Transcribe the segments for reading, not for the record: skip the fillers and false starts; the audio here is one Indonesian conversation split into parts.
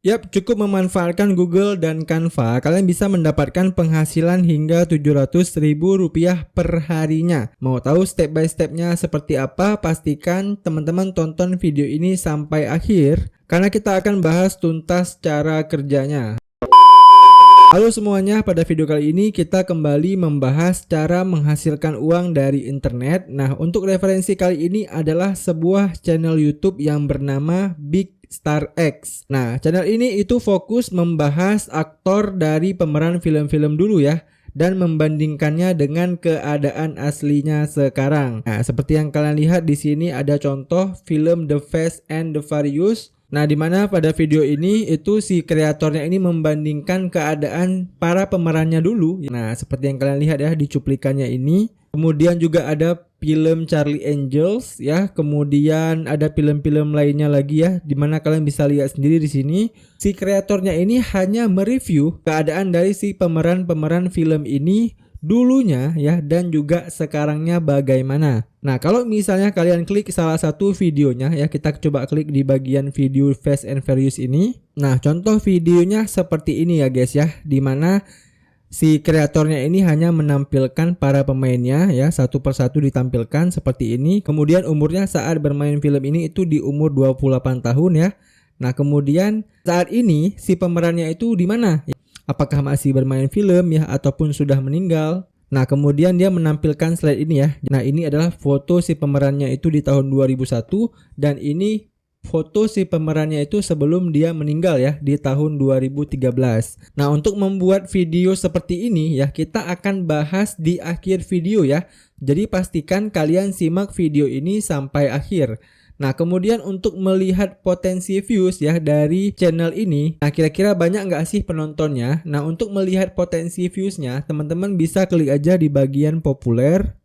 Yap, cukup memanfaatkan Google dan Canva, kalian bisa mendapatkan penghasilan hingga Rp700.000 per harinya. Mau tahu step by stepnya seperti apa? Pastikan teman-teman tonton video ini sampai akhir, karena kita akan bahas tuntas cara kerjanya. Halo semuanya, pada video kali ini kita kembali membahas cara menghasilkan uang dari internet. Nah, untuk referensi kali ini adalah sebuah channel YouTube yang bernama Big Star X. Nah, channel ini itu fokus membahas aktor dari pemeran film-film dulu ya, dan membandingkannya dengan keadaan aslinya sekarang. Nah, seperti yang kalian lihat di sini ada contoh film The Fast and the Furious. Nah, dimana pada video ini itu si kreatornya ini membandingkan keadaan para pemerannya dulu. Nah, seperti yang kalian lihat ya di cuplikannya ini. Kemudian juga ada film Charlie Angels ya, kemudian ada film-film lainnya lagi ya, dimana kalian bisa lihat sendiri di sini. Si kreatornya ini hanya mereview keadaan dari si pemeran-pemeran film ini dulunya ya, dan juga sekarangnya bagaimana. Nah, kalau misalnya kalian klik salah satu videonya ya, kita coba klik di bagian video Fast and Furious ini. Nah, contoh videonya seperti ini ya guys ya, dimana si kreatornya ini hanya menampilkan para pemainnya ya, satu persatu ditampilkan seperti ini. Kemudian umurnya saat bermain film ini itu di umur 28 tahun ya. Nah, kemudian saat ini si pemerannya itu di mana? Apakah masih bermain film ya, ataupun sudah meninggal? Nah, kemudian dia menampilkan slide ini ya. Nah, ini adalah foto si pemerannya itu di tahun 2001, dan ini foto si pemerannya itu sebelum dia meninggal ya, di tahun 2013. Nah, untuk membuat video seperti ini ya, kita akan bahas di akhir video ya. Jadi pastikan kalian simak video ini sampai akhir. Nah, kemudian untuk melihat potensi views ya dari channel ini, nah kira-kira banyak nggak sih penontonnya? Nah, untuk melihat potensi viewsnya, teman-teman bisa klik aja di bagian populer.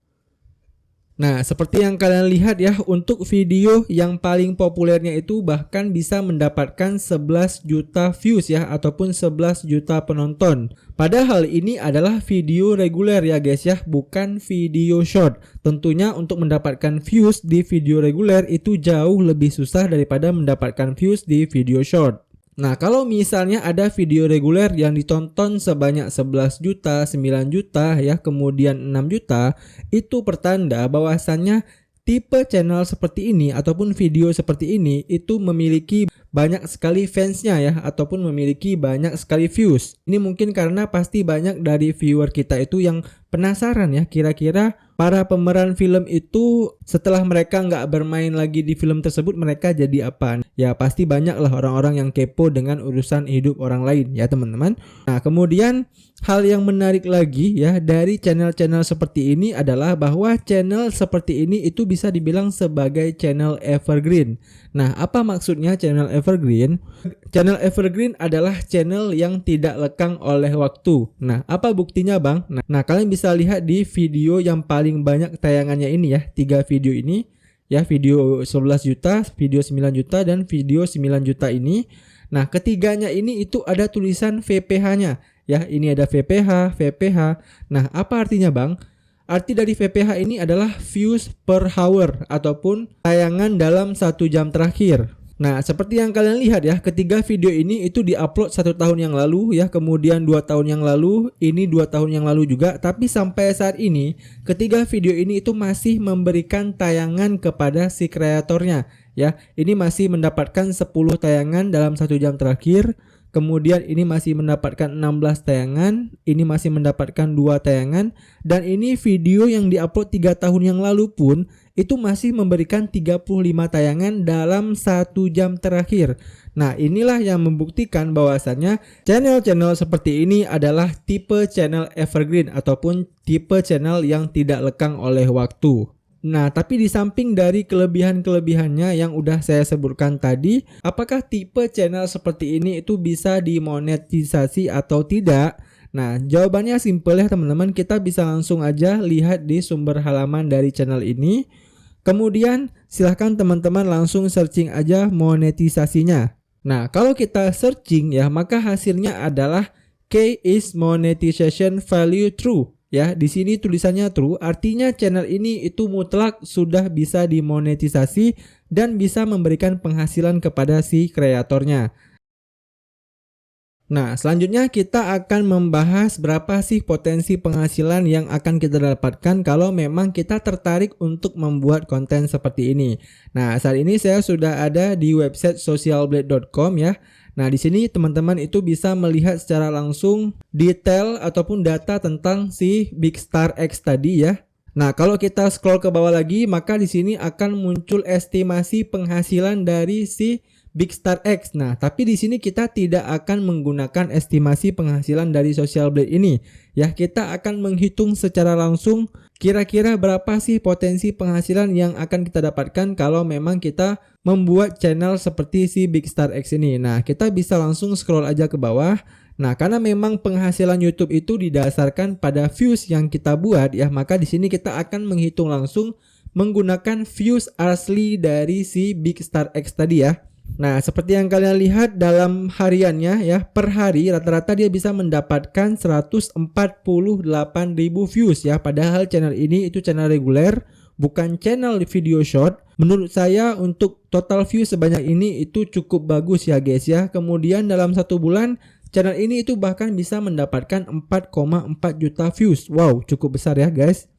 Nah, seperti yang kalian lihat ya, untuk video yang paling populernya itu bahkan bisa mendapatkan 11 juta views ya, ataupun 11 juta penonton. Padahal ini adalah video reguler ya guys ya, bukan video short. Tentunya untuk mendapatkan views di video reguler itu jauh lebih susah daripada mendapatkan views di video short. Nah, kalau misalnya ada video reguler yang ditonton sebanyak 11 juta, 9 juta ya, kemudian 6 juta, itu pertanda bahwasannya tipe channel seperti ini ataupun video seperti ini itu memiliki banyak sekali fansnya ya, ataupun memiliki banyak sekali views. Ini mungkin karena pasti banyak dari viewer kita itu yang penasaran ya, kira-kira para pemeran film itu setelah mereka nggak bermain lagi di film tersebut mereka jadi apa? Ya pasti banyak lah orang-orang yang kepo dengan urusan hidup orang lain ya teman-teman. Nah, kemudian hal yang menarik lagi ya dari channel-channel seperti ini adalah bahwa channel seperti ini itu bisa dibilang sebagai channel evergreen. Nah, apa maksudnya channel evergreen? Channel evergreen adalah channel yang tidak lekang oleh waktu. Nah, apa buktinya bang? Nah, kalian bisa lihat di video yang paling banyak tayangannya ini ya, 3 video ini ya, video 11 juta, video 9 juta, dan video 9 juta ini. Nah, ketiganya ini itu ada tulisan VPH-nya ya, ini ada VPH, VPH. Nah, apa artinya bang? Arti dari VPH ini adalah views per hour ataupun tayangan dalam 1 jam terakhir. Nah, seperti yang kalian lihat ya, ketiga video ini itu diupload 1 tahun yang lalu ya, kemudian 2 tahun yang lalu, ini 2 tahun yang lalu juga. Tapi sampai saat ini, ketiga video ini itu masih memberikan tayangan kepada si kreatornya ya. Ini masih mendapatkan 10 tayangan dalam 1 jam terakhir. Kemudian ini masih mendapatkan 16 tayangan, ini masih mendapatkan 2 tayangan, dan ini video yang diupload 3 tahun yang lalu pun itu masih memberikan 35 tayangan dalam 1 jam terakhir. Nah, inilah yang membuktikan bahwasannya channel-channel seperti ini adalah tipe channel evergreen ataupun tipe channel yang tidak lekang oleh waktu. Nah, tapi di samping dari kelebihan-kelebihannya yang udah saya sebutkan tadi, apakah tipe channel seperti ini itu bisa dimonetisasi atau tidak? Nah, jawabannya simple ya teman-teman, kita bisa langsung aja lihat di sumber halaman dari channel ini. Kemudian silahkan teman-teman langsung searching aja monetisasinya. Nah, kalau kita searching ya, maka hasilnya adalah K is monetization value true. Ya, di sini tulisannya true, artinya channel ini itu mutlak sudah bisa dimonetisasi dan bisa memberikan penghasilan kepada si kreatornya. Nah, selanjutnya kita akan membahas berapa sih potensi penghasilan yang akan kita dapatkan kalau memang kita tertarik untuk membuat konten seperti ini. Nah, saat ini saya sudah ada di website socialblade.com ya. Nah, di sini teman-teman itu bisa melihat secara langsung detail ataupun data tentang si BigStarX tadi ya. Nah, kalau kita scroll ke bawah lagi, maka di sini akan muncul estimasi penghasilan dari si BigStarX. Nah, tapi di sini kita tidak akan menggunakan estimasi penghasilan dari Social Blade ini. Ya, kita akan menghitung secara langsung kira-kira berapa sih potensi penghasilan yang akan kita dapatkan kalau memang kita membuat channel seperti si BigStarX ini. Nah, kita bisa langsung scroll aja ke bawah. Nah, karena memang penghasilan YouTube itu didasarkan pada views yang kita buat ya, maka di sini kita akan menghitung langsung menggunakan views asli dari si BigStarX tadi ya. Nah, seperti yang kalian lihat dalam hariannya ya, per hari rata-rata dia bisa mendapatkan 148.000 views ya. Padahal channel ini itu channel reguler, bukan channel video short. Menurut saya untuk total views sebanyak ini itu cukup bagus ya guys ya. Kemudian dalam 1 bulan channel ini itu bahkan bisa mendapatkan 4,4 juta views. Wow, cukup besar ya guys.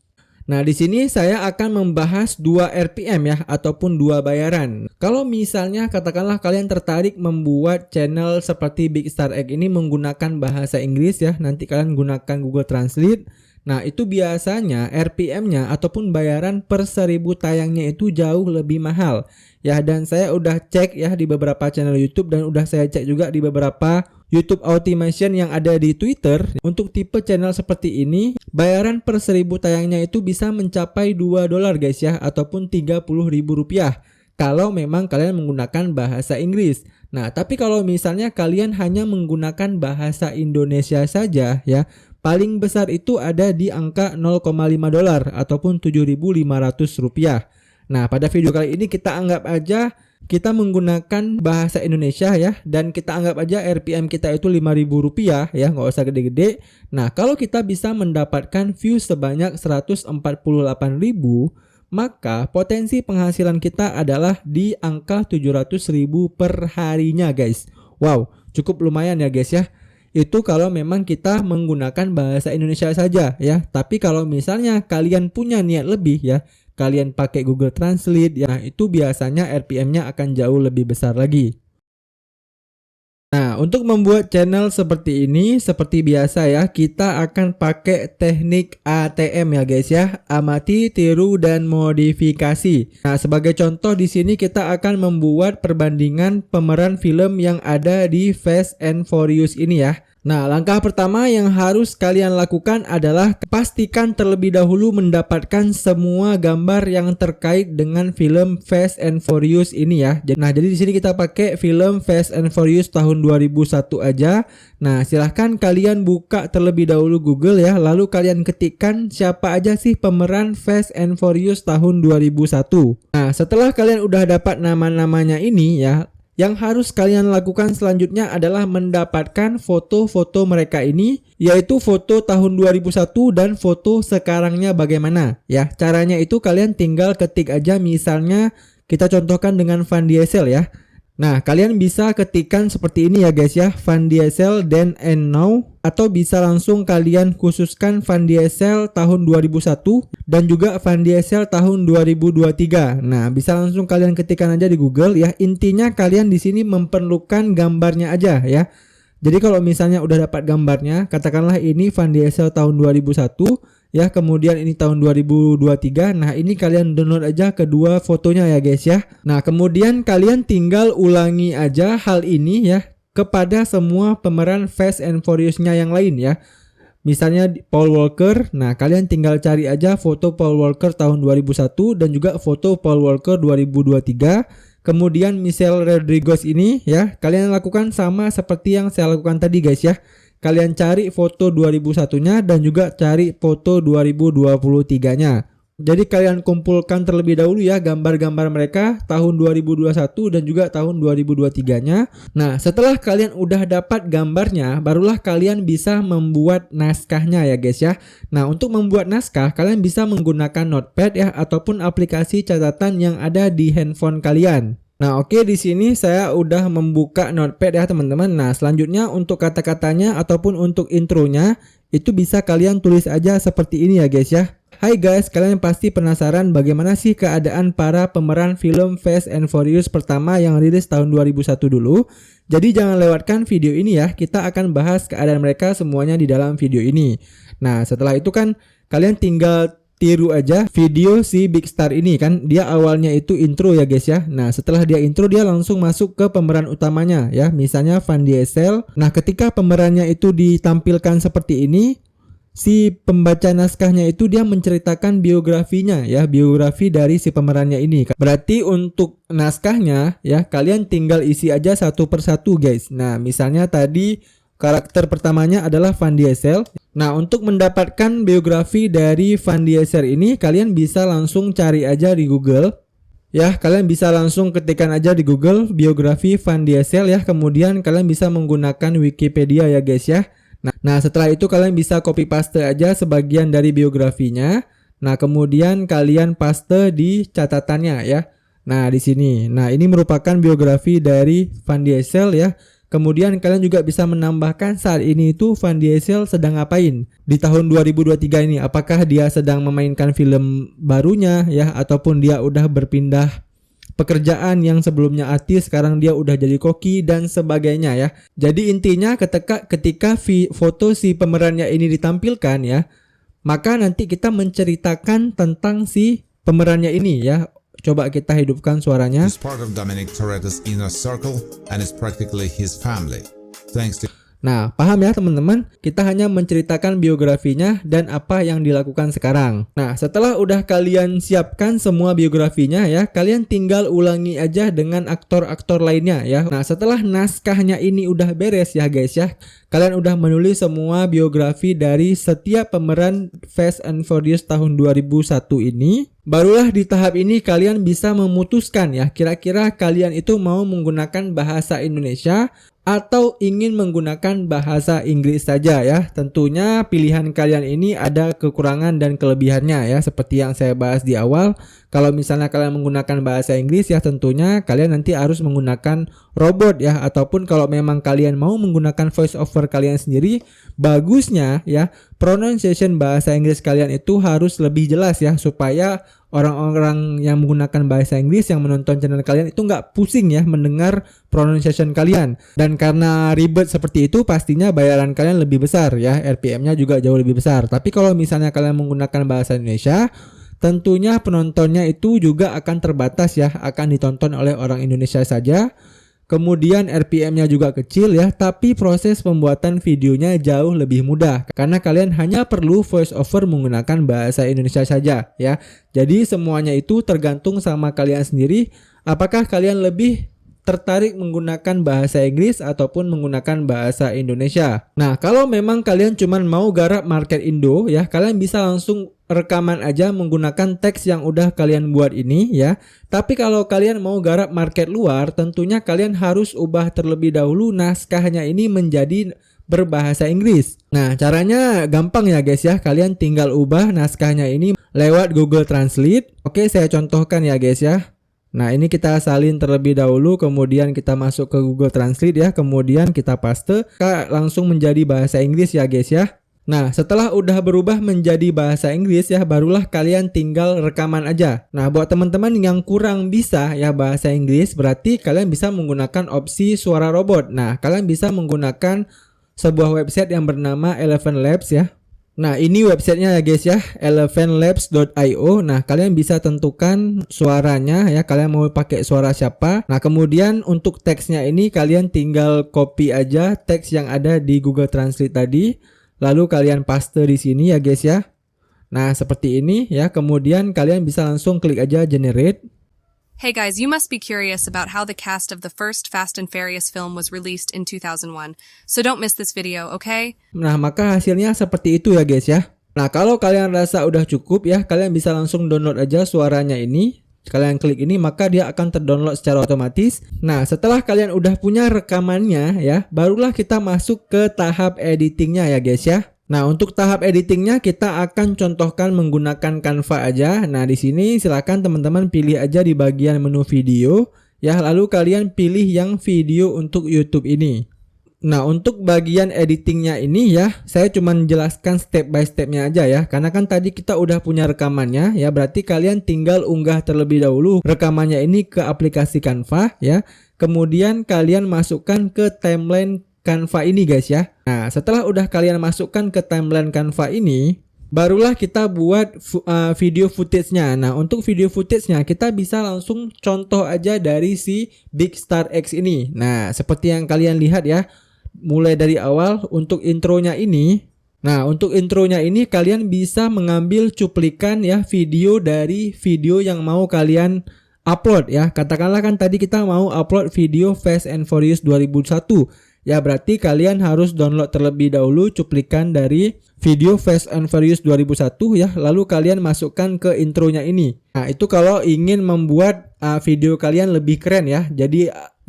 Nah, di sini saya akan membahas 2 RPM ya, ataupun 2 bayaran. Kalau misalnya katakanlah kalian tertarik membuat channel seperti BigStarX ini menggunakan bahasa Inggris ya, nanti kalian gunakan Google Translate. Nah, itu biasanya RPM-nya ataupun bayaran per 1000 tayangnya itu jauh lebih mahal. Ya, dan saya udah cek ya di beberapa channel YouTube dan udah saya cek juga di beberapa YouTube automation yang ada di Twitter. Untuk tipe channel seperti ini, bayaran per 1000 tayangnya itu bisa mencapai $2 guys ya, ataupun Rp30.000 kalau memang kalian menggunakan bahasa Inggris. Nah, tapi kalau misalnya kalian hanya menggunakan bahasa Indonesia saja ya, paling besar itu ada di angka $0,5 ataupun Rp7.500. Nah, pada video kali ini kita anggap aja kita menggunakan bahasa Indonesia ya, dan kita anggap aja RPM kita itu Rp5.000 ya, nggak usah gede-gede. Nah, kalau kita bisa mendapatkan views sebanyak 148.000, maka potensi penghasilan kita adalah di angka 700.000 per harinya guys. Wow, cukup lumayan ya guys ya. Itu kalau memang kita menggunakan bahasa Indonesia saja ya. Tapi kalau misalnya kalian punya niat lebih ya, kalian pakai Google Translate ya, itu biasanya RPM-nya akan jauh lebih besar lagi. Nah, untuk membuat channel seperti ini, seperti biasa ya, kita akan pakai teknik ATM ya guys ya, amati, tiru, dan modifikasi. Nah, sebagai contoh di sini kita akan membuat perbandingan pemeran film yang ada di Fast and Furious ini ya. Nah, langkah pertama yang harus kalian lakukan adalah pastikan terlebih dahulu mendapatkan semua gambar yang terkait dengan film Fast and Furious ini ya. Nah, jadi di sini kita pakai film Fast and Furious tahun 2001 aja. Nah, silahkan kalian buka terlebih dahulu Google ya, lalu kalian ketikkan siapa aja sih pemeran Fast and Furious tahun 2001. Nah, setelah kalian udah dapat nama-namanya ini ya, yang harus kalian lakukan selanjutnya adalah mendapatkan foto-foto mereka ini, yaitu foto tahun 2001 dan foto sekarangnya bagaimana ya. Caranya itu kalian tinggal ketik aja, misalnya kita contohkan dengan Vin Diesel ya. Nah, kalian bisa ketikkan seperti ini ya guys ya, Vin Diesel then and now, atau bisa langsung kalian khususkan Vin Diesel tahun 2001 dan juga Vin Diesel tahun 2023. Nah, bisa langsung kalian ketikkan aja di Google ya. Intinya kalian di sini memerlukan gambarnya aja ya. Jadi kalau misalnya udah dapat gambarnya, katakanlah ini Vin Diesel tahun 2001 ya, kemudian ini tahun 2023. Nah, ini kalian download aja kedua fotonya ya guys ya. Nah, kemudian kalian tinggal ulangi aja hal ini ya kepada semua pemeran Fast and Furious-nya yang lain ya. Misalnya Paul Walker, nah kalian tinggal cari aja foto Paul Walker tahun 2001 dan juga foto Paul Walker 2023. Kemudian Michelle Rodriguez ini ya, kalian lakukan sama seperti yang saya lakukan tadi guys ya. Kalian cari foto 2001-nya dan juga cari foto 2023-nya. Jadi kalian kumpulkan terlebih dahulu ya gambar-gambar mereka tahun 2021 dan juga tahun 2023-nya. Nah, setelah kalian udah dapat gambarnya, barulah kalian bisa membuat naskahnya ya guys ya. Nah, untuk membuat naskah, kalian bisa menggunakan Notepad ya, ataupun aplikasi catatan yang ada di handphone kalian. Nah, oke, di sini saya udah membuka Notepad ya teman-teman. Nah, selanjutnya untuk kata-katanya ataupun untuk intronya itu bisa kalian tulis aja seperti ini ya guys ya. Hai guys, kalian pasti penasaran bagaimana sih keadaan para pemeran film Fast and Furious pertama yang rilis tahun 2001 dulu. Jadi jangan lewatkan video ini ya, kita akan bahas keadaan mereka semuanya di dalam video ini. Nah, setelah itu kan kalian tinggal tiru aja video si Big Star ini kan, dia awalnya itu intro ya guys ya. Nah, setelah dia intro dia langsung masuk ke pemeran utamanya ya, misalnya Vin Diesel. Nah, ketika pemerannya itu ditampilkan seperti ini, si pembaca naskahnya itu dia menceritakan biografinya ya, biografi dari si pemerannya ini. Berarti untuk naskahnya ya kalian tinggal isi aja satu persatu guys. Nah, misalnya tadi karakter pertamanya adalah Vin Diesel. Nah, untuk mendapatkan biografi dari Vin Diesel ini kalian bisa langsung cari aja di Google. Ya, kalian bisa langsung ketikkan aja di Google biografi Vin Diesel ya. Kemudian kalian bisa menggunakan Wikipedia ya guys ya. Nah, setelah itu kalian bisa copy paste aja sebagian dari biografinya. Nah, kemudian kalian paste di catatannya ya. Nah, di sini. Nah, ini merupakan biografi dari Vin Diesel ya. Kemudian kalian juga bisa menambahkan saat ini itu Vin Diesel sedang ngapain di tahun 2023 ini. Apakah dia sedang memainkan film barunya ya, ataupun dia udah berpindah pekerjaan, yang sebelumnya artis sekarang dia udah jadi koki dan sebagainya ya. Jadi intinya ketika foto si pemerannya ini ditampilkan ya, maka nanti kita menceritakan tentang si pemerannya ini ya. Coba kita hidupkan suaranya. He's part of Dominic Toretto's inner circle and is practically his family. Thanks to Nah, paham ya teman-teman? Kita hanya menceritakan biografinya dan apa yang dilakukan sekarang. Nah, setelah udah kalian siapkan semua biografinya ya, kalian tinggal ulangi aja dengan aktor-aktor lainnya ya. Nah, setelah naskahnya ini udah beres ya guys ya, kalian udah menulis semua biografi dari setiap pemeran Fast and Furious tahun 2001 ini. Barulah di tahap ini kalian bisa memutuskan ya, kira-kira kalian itu mau menggunakan bahasa Indonesia atau ingin menggunakan bahasa Inggris saja ya. Tentunya pilihan kalian ini ada kekurangan dan kelebihannya ya, seperti yang saya bahas di awal. Kalau misalnya kalian menggunakan bahasa Inggris ya, tentunya kalian nanti harus menggunakan robot ya, ataupun kalau memang kalian mau menggunakan voice over kalian sendiri, bagusnya ya pronunciation bahasa Inggris kalian itu harus lebih jelas ya, supaya orang-orang yang menggunakan bahasa Inggris yang menonton channel kalian itu nggak pusing ya mendengar pronunciation kalian. Dan karena ribet seperti itu, pastinya bayaran kalian lebih besar ya, RPM-nya juga jauh lebih besar. Tapi kalau misalnya kalian menggunakan bahasa Indonesia, tentunya penontonnya itu juga akan terbatas ya, akan ditonton oleh orang Indonesia saja. Kemudian RPM-nya juga kecil ya, tapi proses pembuatan videonya jauh lebih mudah karena kalian hanya perlu voice over menggunakan bahasa Indonesia saja ya. Jadi semuanya itu tergantung sama kalian sendiri, apakah kalian lebih tertarik menggunakan bahasa Inggris ataupun menggunakan bahasa Indonesia. Nah, kalau memang kalian cuman mau garap market Indo ya, kalian bisa langsung rekaman aja menggunakan teks yang udah kalian buat ini ya. Tapi kalau kalian mau garap market luar, tentunya kalian harus ubah terlebih dahulu naskahnya ini menjadi berbahasa Inggris. Nah, caranya gampang ya guys ya. Kalian tinggal ubah naskahnya ini lewat Google Translate. Oke, saya contohkan ya guys ya. Nah, ini kita salin terlebih dahulu, kemudian kita masuk ke Google Translate ya, kemudian kita paste, langsung menjadi bahasa Inggris ya guys ya. Nah, setelah udah berubah menjadi bahasa Inggris ya, barulah kalian tinggal rekaman aja. Nah, buat teman-teman yang kurang bisa ya bahasa Inggris, berarti kalian bisa menggunakan opsi suara robot. Nah, kalian bisa menggunakan sebuah website yang bernama Eleven Labs ya. Nah, ini websitenya ya guys ya, elevenlabs.io. Nah, kalian bisa tentukan suaranya ya, kalian mau pakai suara siapa. Nah, kemudian untuk teksnya ini kalian tinggal copy aja teks yang ada di Google Translate tadi, lalu kalian paste di sini ya guys ya. Nah, seperti ini ya, kemudian kalian bisa langsung klik aja generate. Hey guys, you must be curious about how the cast of the first Fast and Furious film was released in 2001, so don't miss this video, okay? Nah, maka hasilnya seperti itu ya guys ya. Nah, kalau kalian rasa udah cukup ya, kalian bisa langsung download aja suaranya ini. Kalian klik ini, maka dia akan terdownload secara otomatis. Nah, setelah kalian udah punya rekamannya ya, barulah kita masuk ke tahap editingnya ya guys ya. Nah, untuk tahap editingnya kita akan contohkan menggunakan Canva aja. Nah, di sini silakan teman-teman pilih aja di bagian menu video ya, lalu kalian pilih yang video untuk YouTube ini. Nah, untuk bagian editingnya ini ya, saya cuman jelaskan step by stepnya aja ya, karena kan tadi kita udah punya rekamannya ya, berarti kalian tinggal unggah terlebih dahulu rekamannya ini ke aplikasi Canva ya, kemudian kalian masukkan ke timeline Canva ini guys ya. Nah, setelah udah kalian masukkan ke timeline Canva ini, barulah kita buat video footage-nya. Nah, untuk video footage-nya kita bisa langsung contoh aja dari si Big Star X ini. Nah, seperti yang kalian lihat ya, mulai dari awal untuk intronya ini. Nah, untuk intronya ini kalian bisa mengambil cuplikan ya video dari video yang mau kalian upload ya. Katakanlah kan tadi kita mau upload video Fast and Furious 2001. Ya, berarti kalian harus download terlebih dahulu cuplikan dari video Fast and Furious 2001 ya, lalu kalian masukkan ke intronya ini. Nah, itu kalau ingin membuat video kalian lebih keren ya.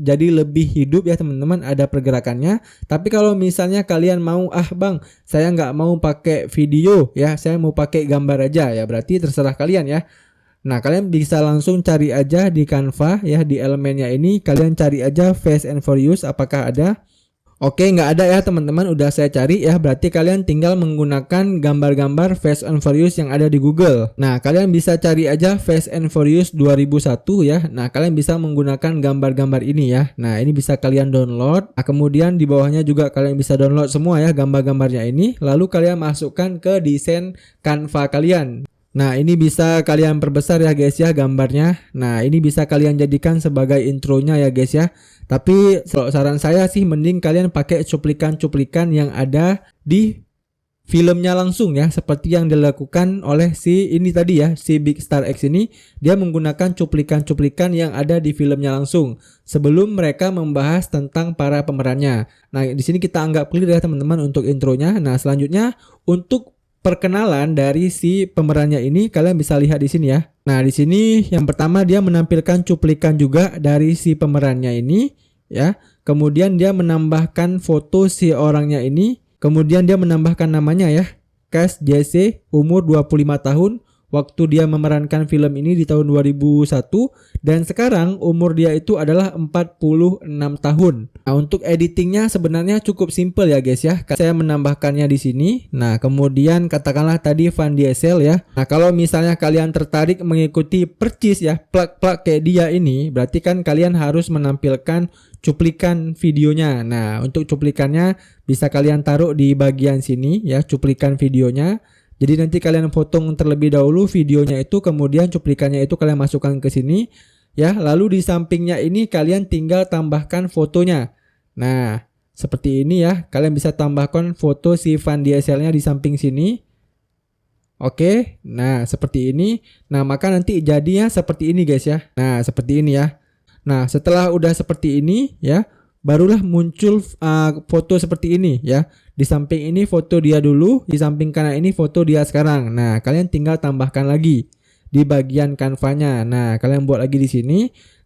Jadi lebih hidup ya teman-teman, ada pergerakannya. Tapi kalau misalnya kalian mau, bang, saya nggak mau pakai video ya, saya mau pakai gambar aja ya, berarti terserah kalian ya. Nah, kalian bisa langsung cari aja di Canva ya, di elemennya ini kalian cari aja Fast and Furious apakah ada. Oke, nggak ada ya teman-teman, udah saya cari ya, berarti kalian tinggal menggunakan gambar-gambar Fast and Furious yang ada di Google. Nah, kalian bisa cari aja Fast and Furious 2001 ya. Nah, kalian bisa menggunakan gambar-gambar ini ya. Nah, ini bisa kalian download. Nah, kemudian di bawahnya juga kalian bisa download semua ya gambar-gambarnya ini. Lalu kalian masukkan ke desain Canva kalian. Nah, ini bisa kalian perbesar ya guys ya gambarnya. Nah, ini bisa kalian jadikan sebagai intronya ya guys ya. Tapi saran saya sih mending kalian pakai cuplikan-cuplikan yang ada di filmnya langsung ya, seperti yang dilakukan oleh si ini tadi ya, si Big Star X ini. Dia menggunakan cuplikan-cuplikan yang ada di filmnya langsung sebelum mereka membahas tentang para pemerannya. Nah, di sini kita anggap clear ya teman-teman untuk intronya. Nah, selanjutnya untuk perkenalan dari si pemerannya ini kalian bisa lihat di sini ya. Nah, di sini yang pertama dia menampilkan cuplikan juga dari si pemerannya ini ya. Kemudian dia menambahkan foto si orangnya ini. Kemudian dia menambahkan namanya ya. Cash JC, umur 25 tahun. Waktu dia memerankan film ini di tahun 2001 dan sekarang umur dia itu adalah 46 tahun. Nah, untuk editingnya sebenarnya cukup simple ya guys ya. Saya menambahkannya di sini. Nah, kemudian katakanlah tadi Van Diesel ya. Nah, kalau misalnya kalian tertarik mengikuti percis ya, plug-plug kayak dia ini, berarti kan kalian harus menampilkan cuplikan videonya. Nah, untuk cuplikannya bisa kalian taruh di bagian sini ya, cuplikan videonya. Jadi nanti kalian potong terlebih dahulu videonya itu, kemudian cuplikannya itu kalian masukkan ke sini ya. Lalu di sampingnya ini kalian tinggal tambahkan fotonya. Nah, seperti ini ya. Kalian bisa tambahkan foto si Van Dieselnya di samping sini. Oke. Nah, seperti ini. Nah, maka nanti jadinya seperti ini guys ya. Nah, seperti ini ya. Nah, setelah udah seperti ini ya, barulah muncul foto seperti ini ya. Di samping ini foto dia dulu, di samping kanan ini foto dia sekarang. Nah, kalian tinggal tambahkan lagi di bagian kanvanya. Nah, kalian buat lagi di sini.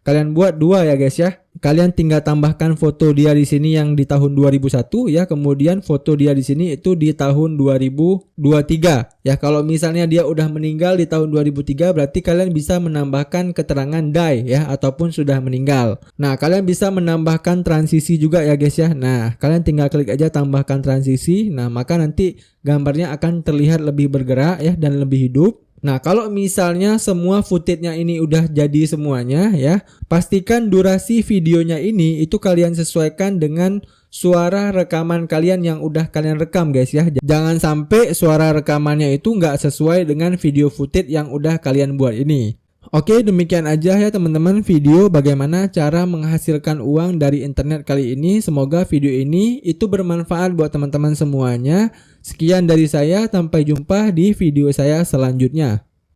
Kalian buat dua ya guys ya. Kalian tinggal tambahkan foto dia di sini yang di tahun 2001 ya, kemudian foto dia di sini itu di tahun 2023. Ya, kalau misalnya dia udah meninggal di tahun 2003 berarti kalian bisa menambahkan keterangan die ya, ataupun sudah meninggal. Nah, kalian bisa menambahkan transisi juga ya guys ya. Nah, kalian tinggal klik aja tambahkan transisi. Nah, maka nanti gambarnya akan terlihat lebih bergerak ya dan lebih hidup. Nah, kalau misalnya semua footage-nya ini udah jadi semuanya ya, pastikan durasi videonya ini itu kalian sesuaikan dengan suara rekaman kalian yang udah kalian rekam guys ya. Jangan sampai suara rekamannya itu nggak sesuai dengan video footage yang udah kalian buat ini. Oke, demikian aja ya teman-teman video bagaimana cara menghasilkan uang dari internet kali ini. Semoga video ini itu bermanfaat buat teman-teman semuanya. Sekian dari saya, sampai jumpa di video saya selanjutnya.